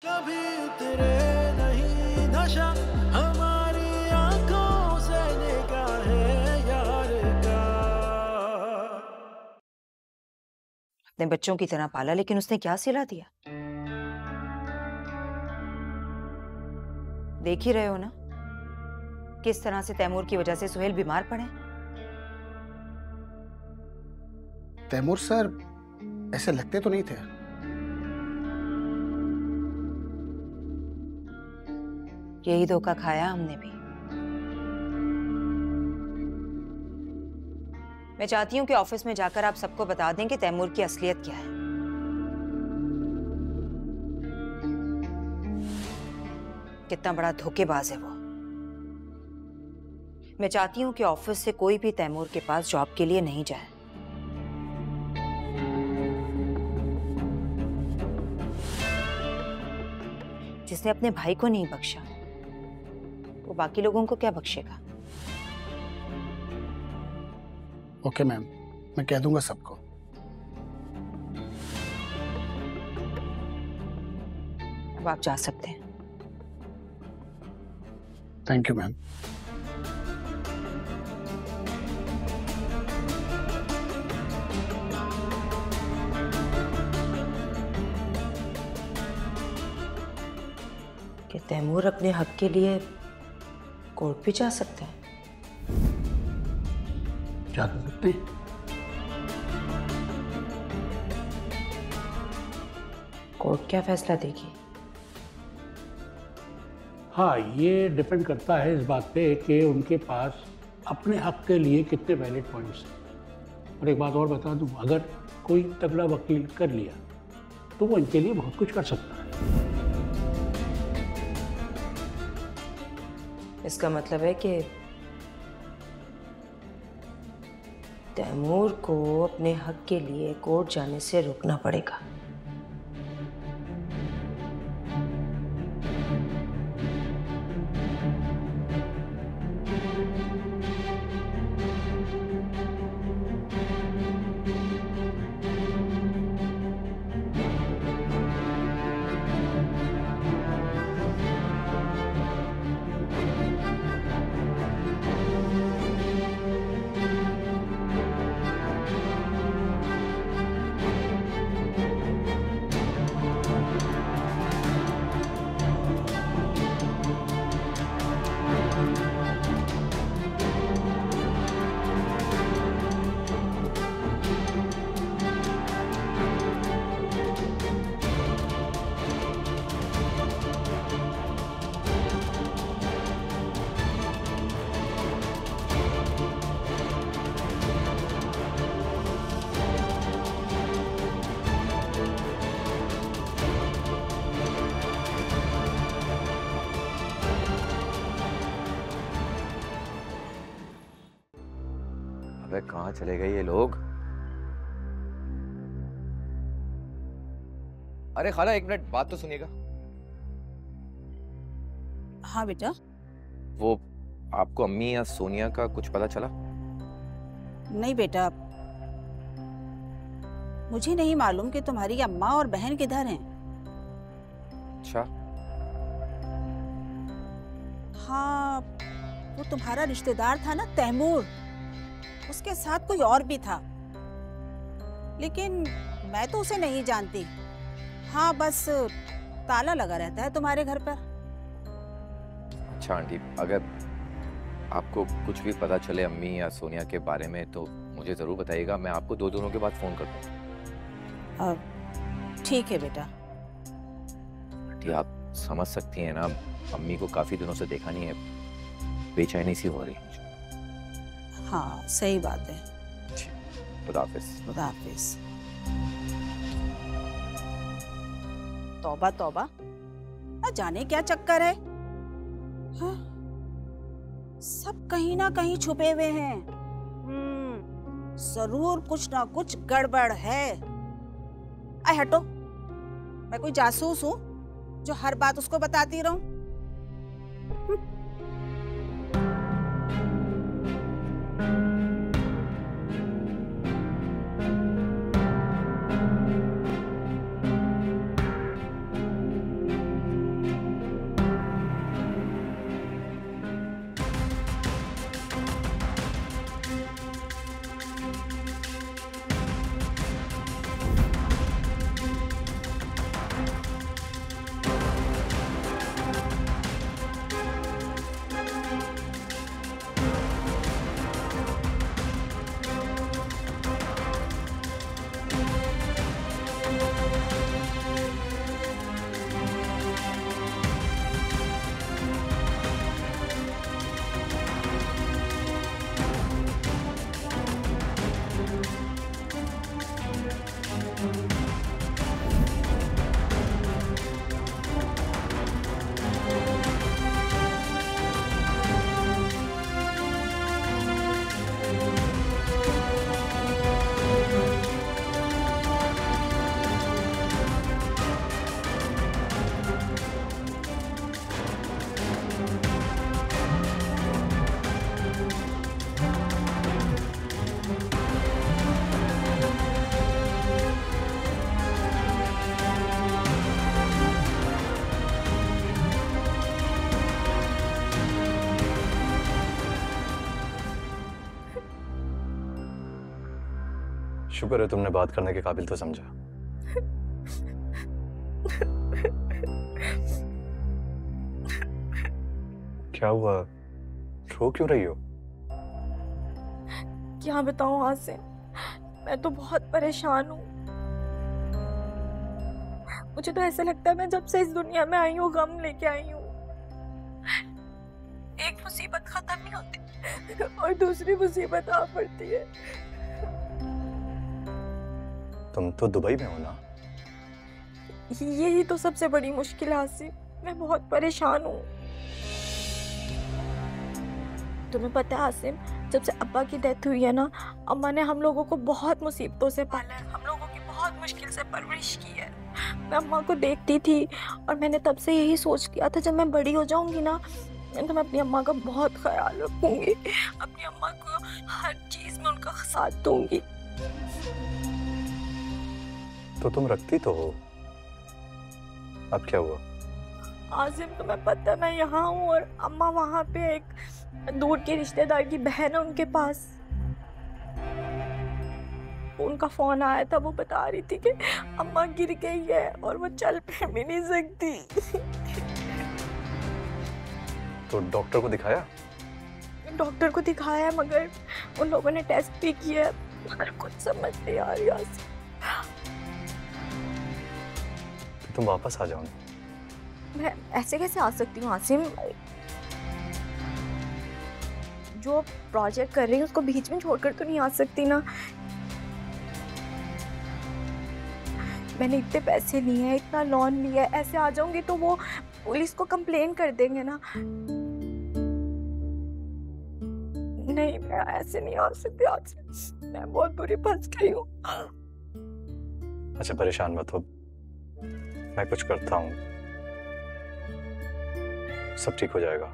कभी उतरे नहीं नशा हमारी आंखों से निगाहें यार का। अपने बच्चों की तरह पाला, लेकिन उसने क्या सिला दिया? देख ही रहे हो ना किस तरह से तैमूर की वजह से सुहेल बीमार पड़े। तैमूर सर ऐसे लगते तो नहीं थे। यही धोखा खाया हमने भी। मैं चाहती हूँ कि ऑफिस में जाकर आप सबको बता दें कि तैमूर की असलियत क्या है। कितना बड़ा धोखेबाज है वो। मैं चाहती हूँ कि ऑफिस से कोई भी तैमूर के पास जॉब के लिए नहीं जाए। जिसने अपने भाई को नहीं बख्शा वो बाकी लोगों को क्या बख्शेगा। ओके मैम, मैं कह दूंगा सबको। अब आप जा सकते हैं। Thank you ma'am. कि तैमूर अपने हक के लिए कोर्ट भी जा सकते हैं। जा तो सकते हैं। कोर्ट क्या फैसला देगी? हाँ, ये डिपेंड करता है इस बात पे कि उनके पास अपने हक के लिए कितने वैलिड पॉइंट्स हैं। और एक बात और बता दूं, अगर कोई तगड़ा वकील कर लिया तो वो इनके लिए बहुत कुछ कर सकता है। इसका मतलब है कि तैमूर को अपने हक के लिए कोर्ट जाने से रोकना पड़ेगा। अबे कहाँ चले गए ये लोग? अरे खाला, एक मिनट बात तो सुनिएगा। हाँ बेटा। वो आपको अम्मी या सोनिया का कुछ पता चला? नहीं बेटा, मुझे नहीं मालूम कि तुम्हारी अम्मा और बहन किधर हैं। अच्छा। हाँ, वो तुम्हारा रिश्तेदार था ना तैमूर, उसके साथ कोई और भी था, लेकिन मैं तो उसे नहीं जानती। हाँ, बस ताला लगा रहता है तुम्हारे घर पर। अच्छा आंटी, अगर आपको कुछ भी पता चले अम्मी या सोनिया के बारे में तो मुझे ज़रूर बताइएगा। मैं आपको दो दिनों के बाद फ़ोन कर दूँगा। ठीक है बेटा। आंटी आप समझ सकती हैं ना, अम्मी को काफ़ी दिनों से देखा नहीं है, बेचैनी सी हो रही है। हाँ सही बात है। खुदा हाफिज़। खुदा हाफिज़। तौबा तौबा, ना जाने क्या चक्कर है। हाँ? सब कहीं ना कहीं छुपे हुए हैं। जरूर कुछ ना कुछ गड़बड़ है। आए हटो, मैं कोई जासूस हूँ जो हर बात उसको बताती रहूं? शुक्र है तुमने बात करने के काबिल तो समझा। क्या हुआ, रो क्यों रही हो? क्या बताऊं आसिम, मैं तो बहुत परेशान हूँ। मुझे तो ऐसा लगता है मैं जब से इस दुनिया में आई हूँ गम लेके आई हूँ। एक मुसीबत खत्म नहीं होती और दूसरी मुसीबत आ पड़ती है। तुम तो दुबई में हो ना? यही तो सबसे बड़ी मुश्किल है आसिम, मैं बहुत परेशान हूँ। तुम्हें पता है आसिम, जब से अब्बा की डेथ हुई है ना, अम्मा ने हम लोगों को बहुत मुसीबतों से पाला है, हम लोगों की बहुत मुश्किल से परवरिश की है। मैं अम्मा को देखती थी और मैंने तब से यही सोच किया था, जब मैं बड़ी हो जाऊंगी ना तो मैं अपनी अम्मा का बहुत ख्याल रखूंगी, अपनी अम्मा को हर चीज में उनका साथ दूंगी। तो तुम रखती तो हो, अब क्या हुआ? आसिम तुम्हें पता है मैं यहाँ हूँ और अम्मा वहाँ पे एक दूर के रिश्तेदार की बहन है उनके पास। उनका फोन आया था, वो बता रही थी कि अम्मा गिर गई है और वो चल फिर भी नहीं सकती। तो डॉक्टर को दिखाया? डॉक्टर को दिखाया है मगर उन लोगों ने टेस्ट भी किया मगर कुछ समझ नहीं आ रही आसिम। तो तुम वापस आ जाओ ना। मैं ऐसे कैसे आ सकती हूँ आसिम? जो प्रोजेक्ट कर रही हूँ उसको बीच में छोड़कर तो नहीं आ सकती ना। मैंने इतने पैसे लिए हैं, इतना लोन लिया है, ऐसे आ जाऊंगी तो वो पुलिस को कंप्लेन कर देंगे ना। नहीं, मैं ऐसे नहीं आ सकती आज, मैं बहुत बुरी फंस गई हूँ। अच्छा परेशान मत हो, मैं कुछ करता हूँ, सब ठीक हो जाएगा।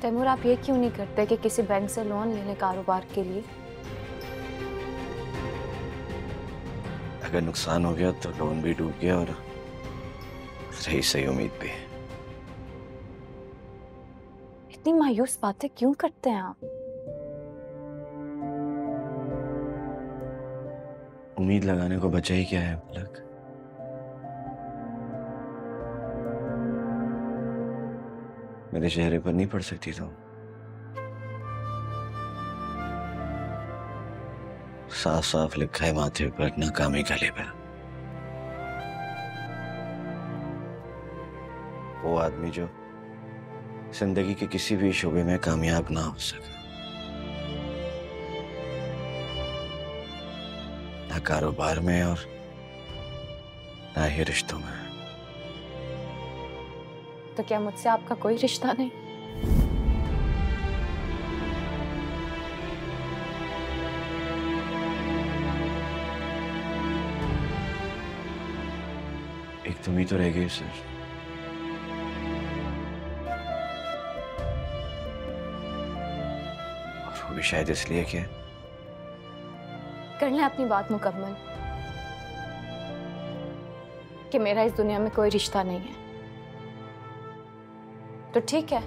तैमूर, आप ये क्यों नहीं करते कि किसी बैंक से लोन ले लें कारोबार के लिए? अगर नुकसान हो गया तो लोन भी डूब गया और रही सही उम्मीद भी। इतनी मायूस बातें क्यों करते हैं आप? उम्मीद लगाने को बचा ही क्या है पलक? मेरे चेहरे पर नहीं पड़ सकती तुम? साफ साफ लिखा है माथे पर नाकामी का लेबल। वो आदमी जो जिंदगी के किसी भी शोबे में कामयाब ना हो सका, ना कारोबार में और ना ही रिश्तों में। तो क्या मुझसे आपका कोई रिश्ता नहीं? एक तुम ही तो रह गई सर। और वो भी शायद इसलिए कि कर लें अपनी बात मुकम्मल कि मेरा इस दुनिया में कोई रिश्ता नहीं है। तो ठीक है,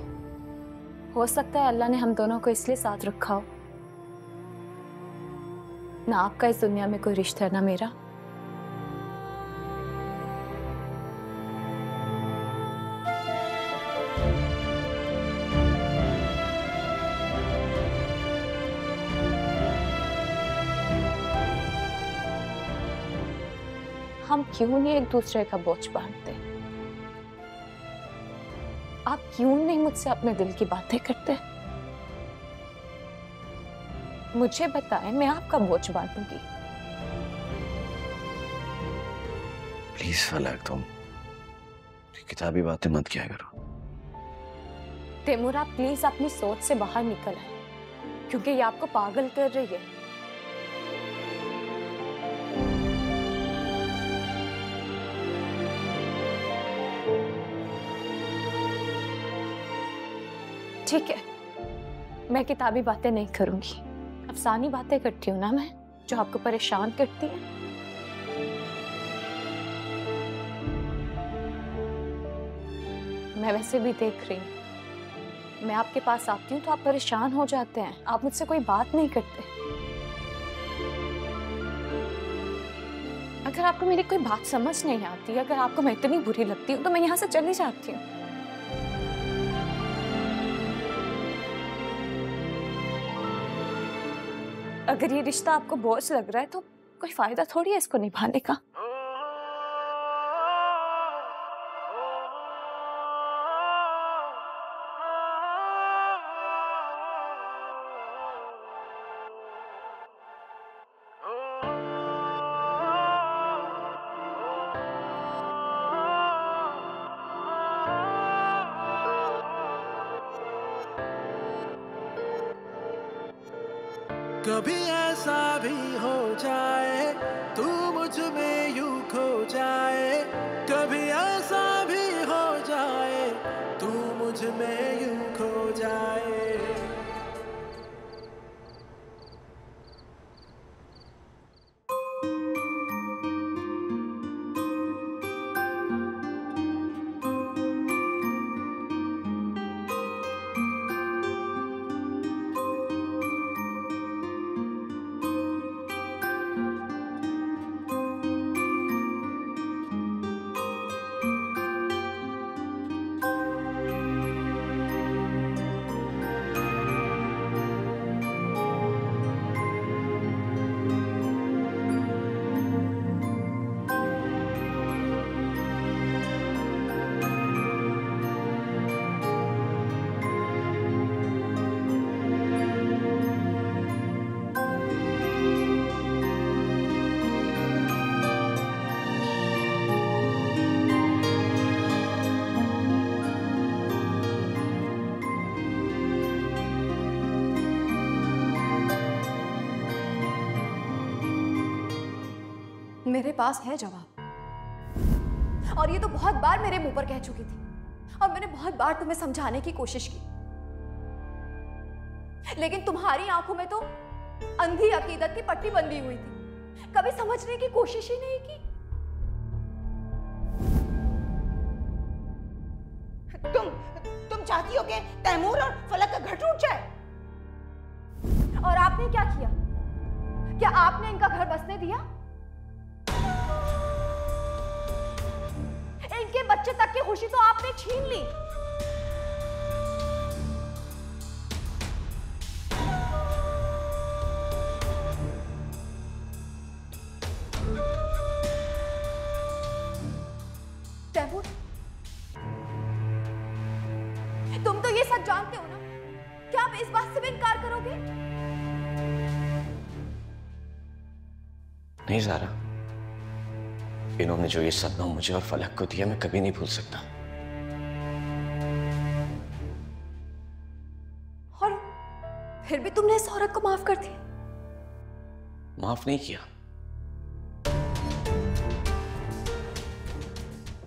हो सकता है अल्लाह ने हम दोनों को इसलिए साथ रखा हो। ना आपका इस दुनिया में कोई रिश्ता है ना मेरा। हम क्यों नहीं एक दूसरे का बोझ बांटते? आप क्यों नहीं मुझसे अपने दिल की बातें करते? मुझे बताएं, मैं आपका बोझ बांटूंगी। प्लीज फलक, तुम किताबी बातें मत किया करो। तैमूर, आप प्लीज अपनी सोच से बाहर निकल आए, क्योंकि ये आपको पागल कर रही है। ठीक है, मैं किताबी बातें नहीं करूंगी, अफसानी बातें करती हूँ ना मैं, जो आपको परेशान करती है। मैं वैसे भी देख रही हूँ, मैं आपके पास आती हूँ तो आप परेशान हो जाते हैं, आप मुझसे कोई बात नहीं करते। अगर आपको मेरी कोई बात समझ नहीं आती, अगर आपको मैं इतनी बुरी लगती हूँ तो मैं यहाँ से चली जाती हूँ। अगर ये रिश्ता आपको बोझ लग रहा है तो कोई फायदा थोड़ी है इसको निभाने का। कभी ऐसा भी हो जाए तू मुझ में यूं खो जाए, कभी ऐसा भी हो जाए तू मुझ में यूं खो जाए। मेरे पास है जवाब, और ये तो बहुत बार मेरे मुंह पर कह चुकी थी, और मैंने बहुत बार तुम्हें समझाने की कोशिश की, लेकिन तुम्हारी आंखों में तो अंधी अकीदत की पट्टी बंधी हुई थी, कभी समझने की कोशिश ही नहीं की। तुम चाहती हो कि तैमूर और फलक का घर टूट जाए? और आपने क्या किया? क्या आपने इनका घर बसने दिया? इनके बच्चे तक की खुशी तो आपने छीन ली। तैमूर, तुम तो ये सच जानते हो ना? क्या आप इस बात से भी इनकार करोगे? नहीं ज़ारा, इन्होंने जो ये सदमा मुझे और फलक को दिया मैं कभी नहीं भूल सकता। और फिर भी तुमने इस औरत को माफ कर दिया? माफ नहीं किया,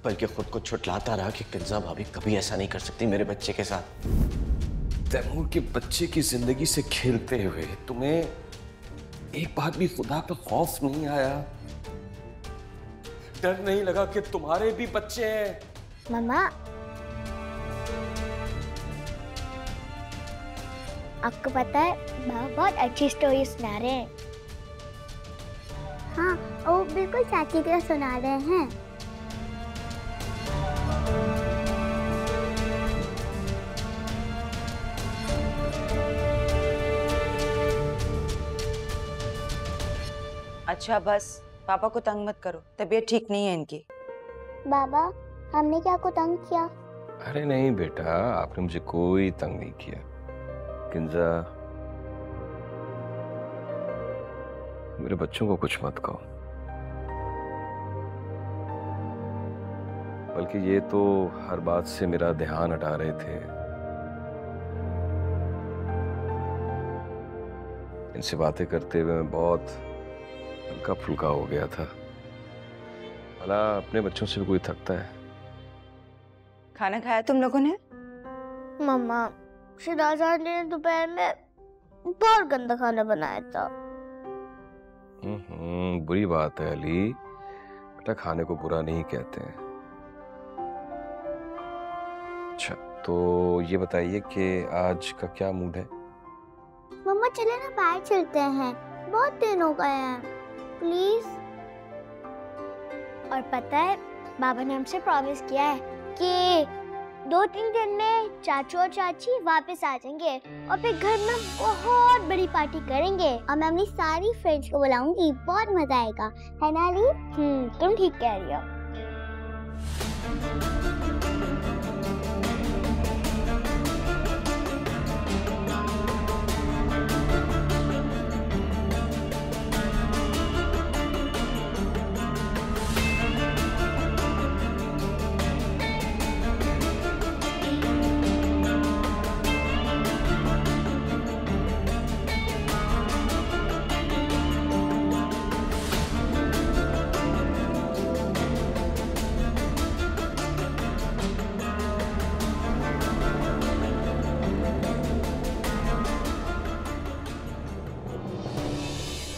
बल्कि खुद को छुटलाता रहा कि किंजा भाभी कभी ऐसा नहीं कर सकती मेरे बच्चे के साथ। तैमूर के बच्चे की जिंदगी से खेलते हुए तुम्हें एक बार भी खुदा का खौफ नहीं आया? डर नहीं लगा कि तुम्हारे भी बच्चे हैं? मम्मा, आपको पता है बाबा बहुत अच्छी स्टोरी सुना रहे हैं। हाँ, वो बिल्कुल चाची की तरह सुना रहे हैं। अच्छा बस, पापा को तंग मत करो, तबीयत ठीक नहीं है इनकी। बाबा, हमने क्या को तंग किया? अरे नहीं बेटा, आपने मुझे कोई तंग नहीं किया। किंजा, मेरे बच्चों को कुछ मत कहो, बल्कि ये तो हर बात से मेरा ध्यान हटा रहे थे। इनसे बातें करते हुए मैं बहुत हल्का फुल्का हो गया था। भला अपने बच्चों से भी कोई थकता है? खाना खाया तुम लोगों ने? मम्मा, शिराजा ने दोपहर में बहुत गंदा खाना बनाया था। बुरी बात है अली, बेटा खाने को बुरा नहीं कहते हैं। अच्छा तो ये बताइए कि आज का क्या मूड है? मम्मा चले ना बाहर चलते हैं, बहुत दिन हो गए हैं, प्लीज। और पता है बाबा ने हमसे प्रॉमिस किया है कि 2-3 दिन में चाचू और चाची वापस आ जाएंगे और फिर घर में बहुत बड़ी पार्टी करेंगे और मैं अपनी सारी फ्रेंड्स को बुलाऊंगी, बहुत मजा आएगा, है ना अली? तुम ठीक कह रही हो।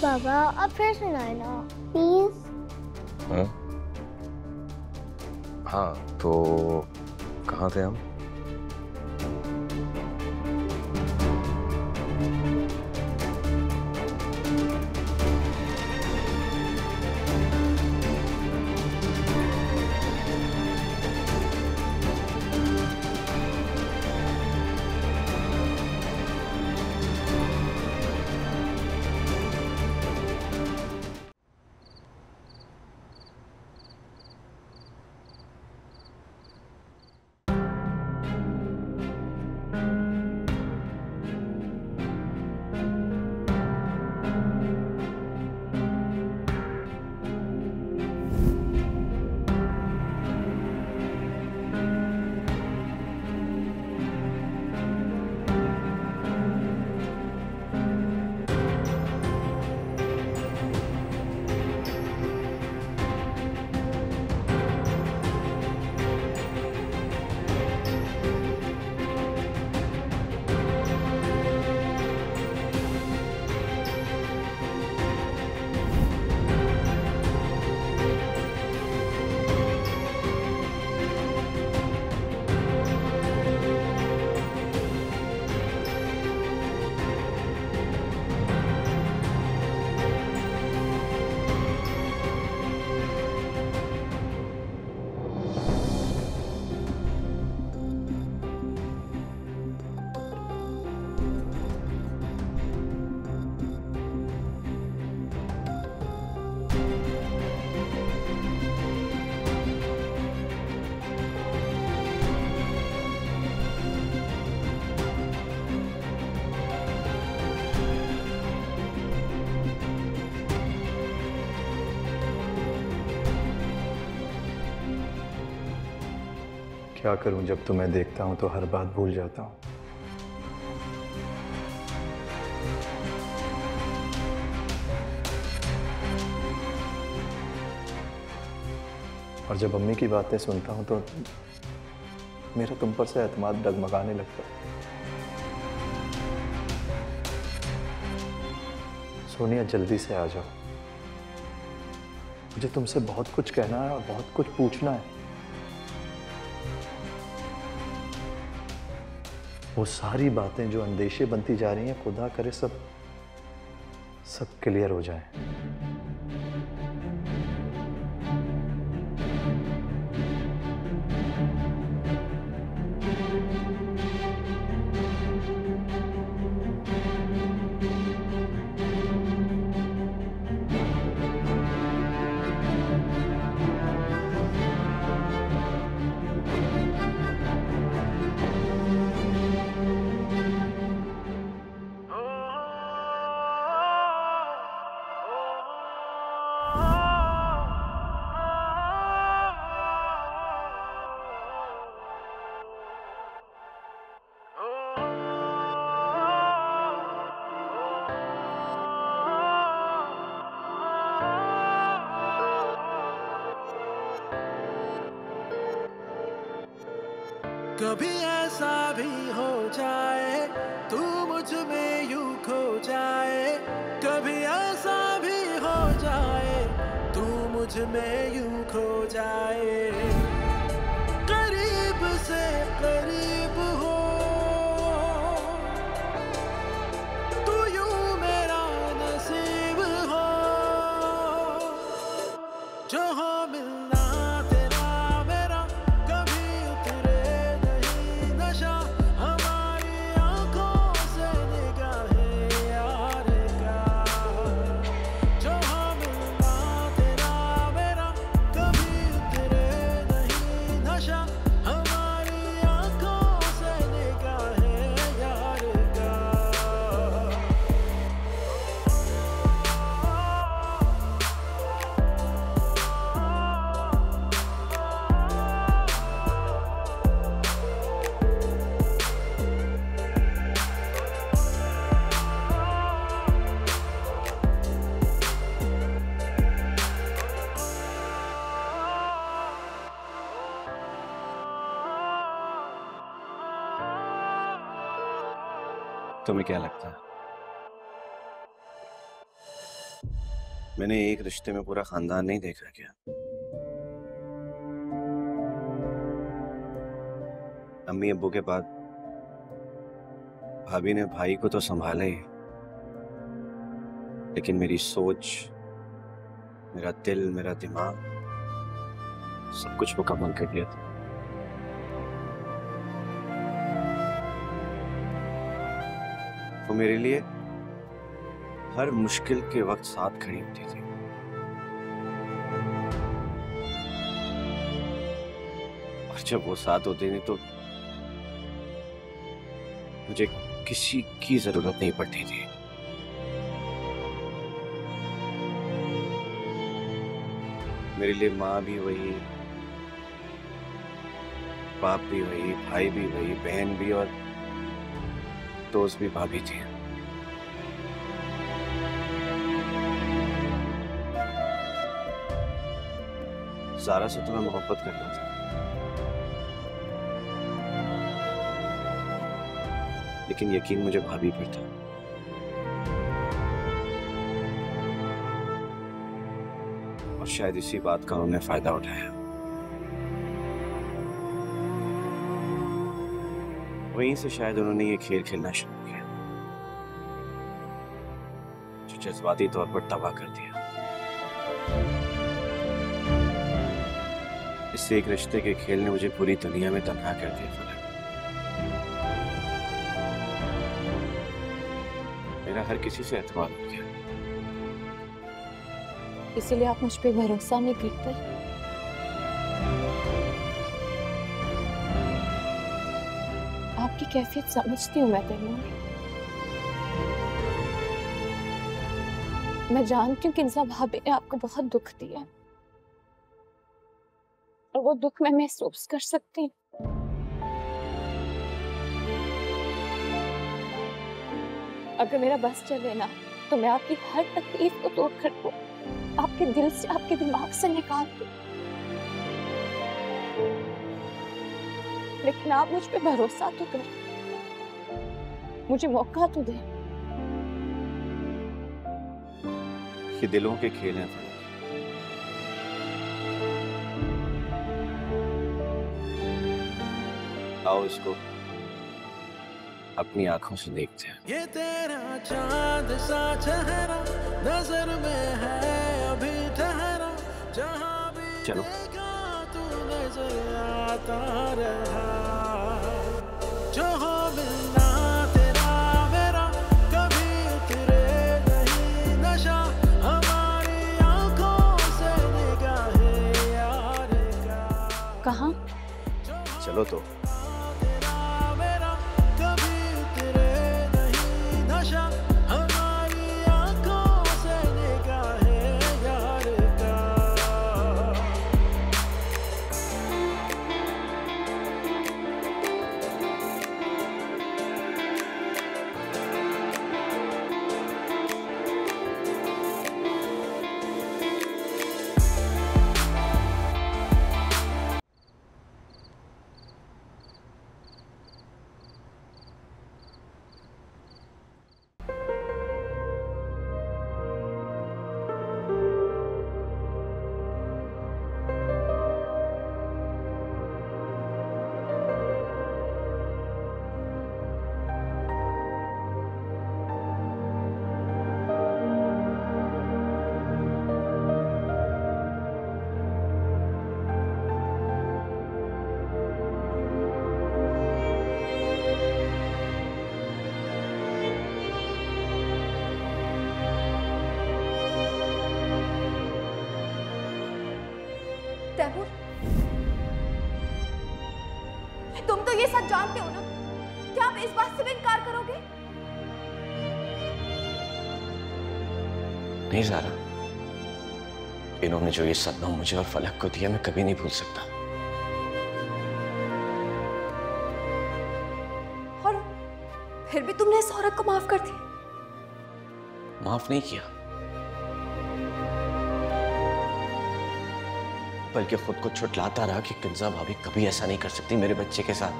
बाबा अब फिर सुनाए ना प्लीज। हाँ तो कहाँ थे हम? क्या करूं, जब तुम्हें देखता हूं तो हर बात भूल जाता हूं। और जब अम्मी की बातें सुनता हूं तो मेरा तुम पर से एतमाद डगमगाने लगता है। सोनिया, जल्दी से आ जाओ, मुझे तुमसे बहुत कुछ कहना है और बहुत कुछ पूछना है। वो सारी बातें जो अंदेशे बनती जा रही हैं, खुदा करे सब क्लियर हो जाए। कभी ऐसा भी हो जाए तू मुझ में यूं खो जाए, कभी ऐसा भी हो जाए तू मुझ में यूं खो जाए। करीब से करीब हो तू, यूं मेरा नसीब हो, जो हो मिलना तेरा मेरा, कभी उतरे नहीं नशा हमारी आंखों से निगाहे यार का। जो हो मिलना तेरा मेरा, कभी उतरे नहीं नशा हमारी आंखों से निगाहे यार का। तुम्हें क्या लगता है मैंने एक रिश्ते में पूरा खानदान नहीं देखा क्या? अम्मी अब्बू के बाद भाभी ने भाई को तो संभाला ही, लेकिन मेरी सोच, मेरा दिल, मेरा दिमाग, सब कुछ मुकम्मल कर दिया था। वो मेरे लिए हर मुश्किल के वक्त साथ खड़ी होती थी। और जब वो साथ होते थे तो मुझे किसी की जरूरत नहीं पड़ती थी। मेरे लिए माँ भी वही, बाप भी वही, भाई भी वही, बहन भी और दोस्त भी भाभी थी। ज़ारा से तो मैं मोहब्बत करता था, लेकिन यकीन मुझे भाभी पर था। और शायद इसी बात का उन्होंने फायदा उठाया। वहीं से शायद उन्होंने ये खेल खेलना शुरू किया जो जज्बाती तौर पर तबाह कर दिया। इससे एक रिश्ते के खेल ने मुझे पूरी दुनिया में तन्हा कर दिया। मेरा हर किसी से एतमाद हो गया। इसीलिए आप मुझ पे भरोसा नहीं करते? आपकी कैफियत समझती हूँ मैं तैमूर। मैं जानती हूँ कि इंसा भाभी ने आपको बहुत दुख दिया और वो दुख मैं महसूस कर सकती हूँ। अगर मेरा बस चले ना तो मैं आपकी हर तकलीफ को तोड़ कर दूं, आपके दिल से, आपके दिमाग से निकाल दूं। लेकिन आप मुझ पे भरोसा तो करें, मुझे मौका तो दें। ये दिलों के खेल हैं। आओ इसको अपनी आंखों से देखते हैं। ये तेरा चांद सा चेहरा नजर में है अभी ठहरा, जहां भी चलो तू नजर आता रहा। जो हो मिलना तेरा मेरा, कभी उतरे नहीं नशा हमारी आंखों से निगाहे यार का। कहाँ? चलो तो। तैमूर, तुम तो ये सच जानते हो ना? क्या आप इस बात से भी इनकार करोगे? नहीं ज़ारा, इन्होंने जो ये सदमा मुझे और फलक को दिया मैं कभी नहीं भूल सकता। और फिर भी तुमने इस औरत को माफ कर दिया? माफ नहीं किया, बल्कि खुद को छुटलाता रहा कि किंजा भाभी कभी ऐसा नहीं कर सकती मेरे बच्चे के साथ।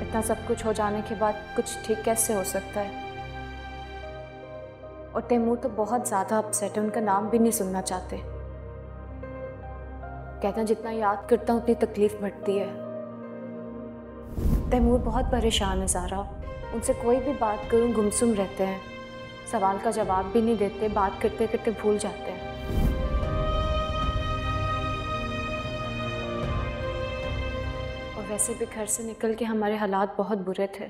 इतना सब कुछ हो जाने के बाद कुछ ठीक कैसे हो सकता है? और तैमूर तो बहुत ज्यादा अपसेट है, उनका नाम भी नहीं सुनना चाहते। कहते हैं जितना याद करता हूँ उतनी तकलीफ बढ़ती है। तैमूर बहुत परेशान है ज़ारा, उनसे कोई भी बात करूँ गुमसुम रहते हैं, सवाल का जवाब भी नहीं देते, बात करते करते भूल जाते हैं। और वैसे भी घर से निकल के हमारे हालात बहुत बुरे थे।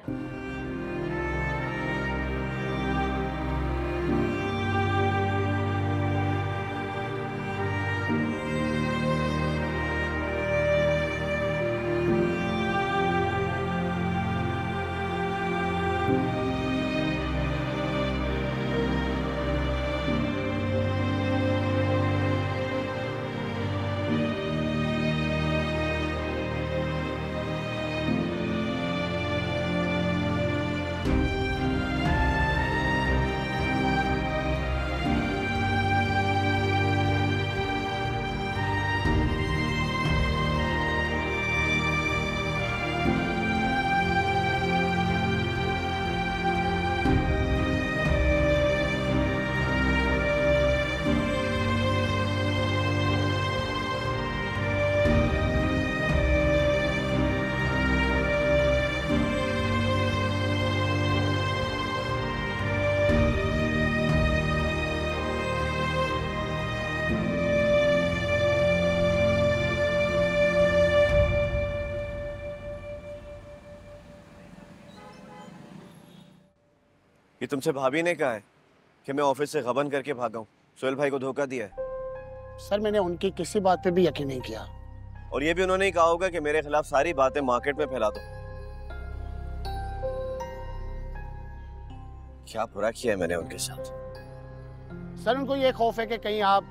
ये तुमसे भाभी ने कहा है कि मैं ऑफिस से गबन करके भागा हूँ, सोहेल भाई को धोखा दिया है। सर मैंने उनकी किसी बात पे भी यकीन नहीं किया। और ये भी उन्होंने ही कहा होगा कि मेरे खिलाफ सारी बातें मार्केट में फैला दो। क्या बुरा किया है मैंने उनके साथ? सर उनको ये खौफ है कि कहीं आप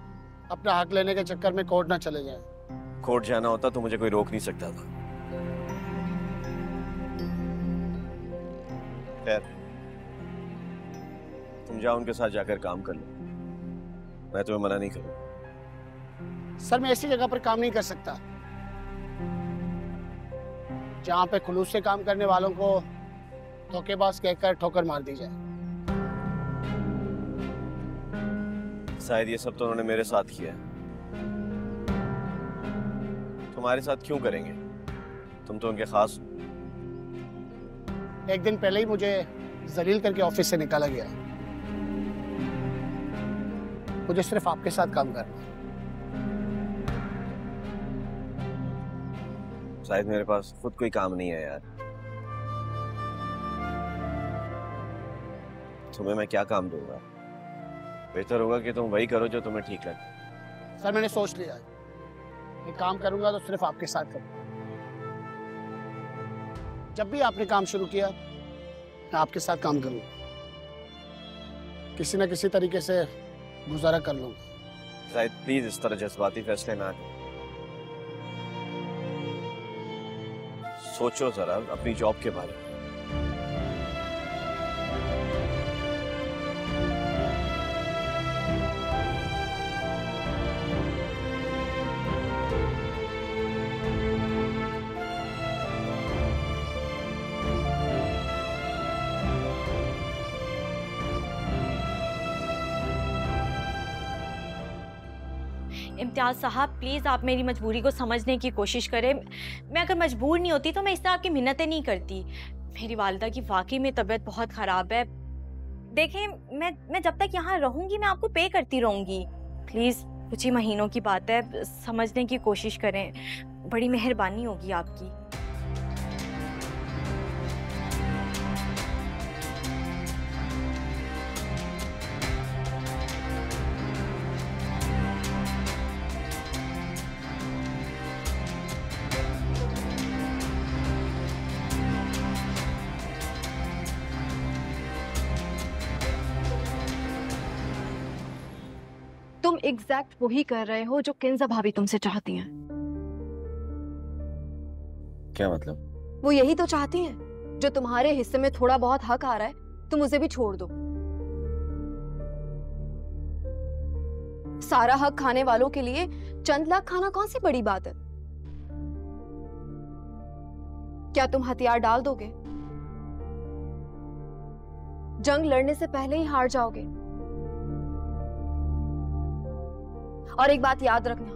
अपना हक लेने के चक्कर में कोर्ट ना चले जाएं। कोर्ट जाना होता तो मुझे कोई रोक नहीं सकता था। खैर, तुम जाओ उनके साथ जाकर काम कर लो, मैं तुम्हें मना नहीं करूँगा। सर मैं ऐसी जगह पर काम नहीं कर सकता जहाँ पे खुलूस से काम करने वालों को धोखेबाज कहकर ठोकर मार दी जाए। शायद ये सब तो उन्होंने मेरे साथ किया है, तुम्हारे साथ क्यों करेंगे? तुम तो उनके खास हो। एक दिन पहले ही मुझे जलील करके ऑफिस से निकाला गया। मुझे सिर्फ आपके साथ काम करना है। शायद मेरे पास खुद कोई काम नहीं है यार। तुम्हें मैं क्या काम दूंगा? बेहतर होगा कि तुम वही करो जो तुम्हें ठीक लगे। सर मैंने सोच लिया है, मैं काम करूंगा तो सिर्फ आपके साथ करूंगा। जब भी आपने काम शुरू किया मैं आपके साथ काम करूंगा, किसी न किसी तरीके से गुजारा कर लूंगा। शायद प्लीज इस तरह जज्बाती फैसले ना करो। सोचो जरा अपनी जॉब के बारे में। इम्तियाज साहब प्लीज़ आप मेरी मजबूरी को समझने की कोशिश करें। मैं अगर मजबूर नहीं होती तो मैं इस तरह आपकी मिन्नतें नहीं करती। मेरी वालिदा की वाकई में तबीयत बहुत ख़राब है। देखें मैं जब तक यहाँ रहूँगी मैं आपको पे करती रहूँगी। प्लीज़ कुछ ही महीनों की बात है, समझने की कोशिश करें, बड़ी मेहरबानी होगी आपकी। तुम एग्जैक्ट वही कर रहे हो जो किंजा भाभी तुमसे चाहती हैं। क्या मतलब? वो यही तो चाहती हैं, जो तुम्हारे हिस्से में थोड़ा बहुत हक आ रहा है तुम उसे भी छोड़ दो। सारा हक खाने वालों के लिए चंद लाख खाना कौन सी बड़ी बात है? क्या तुम हथियार डाल दोगे? जंग लड़ने से पहले ही हार जाओगे। और एक बात याद रखना,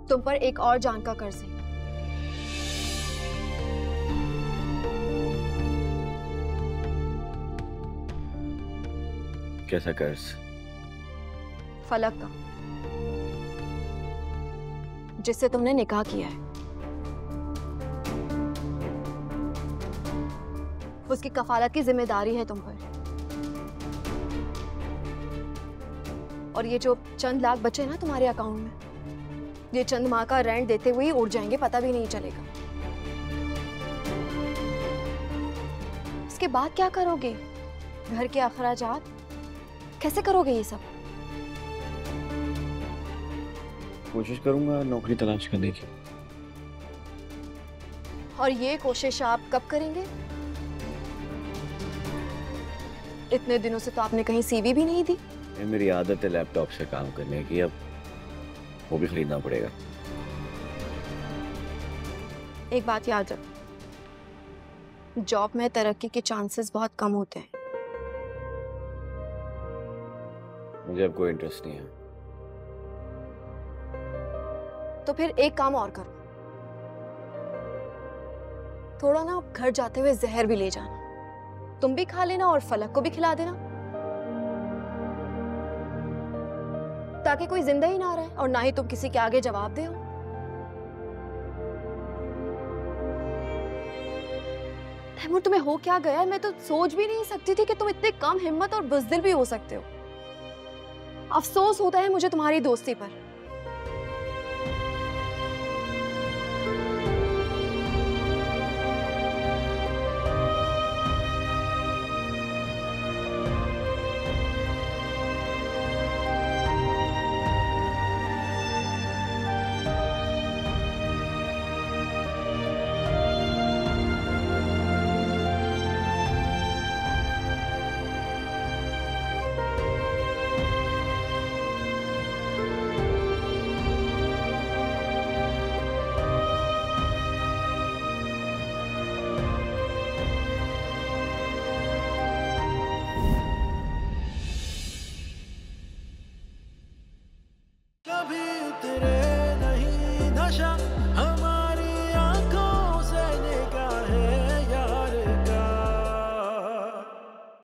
तुम पर एक और जान का कर्ज है। कैसा कर्ज? फलक का, जिससे तुमने निकाह किया है। उसकी कफालत की जिम्मेदारी है तुम पर। और ये जो चंद लाख बचे ना तुम्हारे अकाउंट में, ये चंद माह का रेंट देते हुए ही उड़ जाएंगे, पता भी नहीं चलेगा। इसके बाद क्या करोगे? घर के अखराजात कैसे करोगे ये सब? कोशिश करूंगा नौकरी तलाश करने की। और ये कोशिश आप कब करेंगे? इतने दिनों से तो आपने कहीं सीवी भी नहीं दी। मेरी आदत है लैपटॉप से काम करने की, अब वो भी खरीदना पड़ेगा। एक बात याद रख, जॉब में तरक्की के चांसेस बहुत कम होते हैं। मुझे अब कोई इंटरेस्ट नहीं है। तो फिर एक काम और करो, थोड़ा ना घर जाते हुए जहर भी ले जाना, तुम भी खा लेना और फलक को भी खिला देना, ताकि कोई जिंदा ही ना रहे और ना ही तुम किसी के आगे जवाब दे हो। तैमूर तुम्हें हो क्या गया? मैं तो सोच भी नहीं सकती थी कि तुम इतने कम हिम्मत और बुज़दिल भी हो सकते हो। अफसोस होता है मुझे तुम्हारी दोस्ती पर।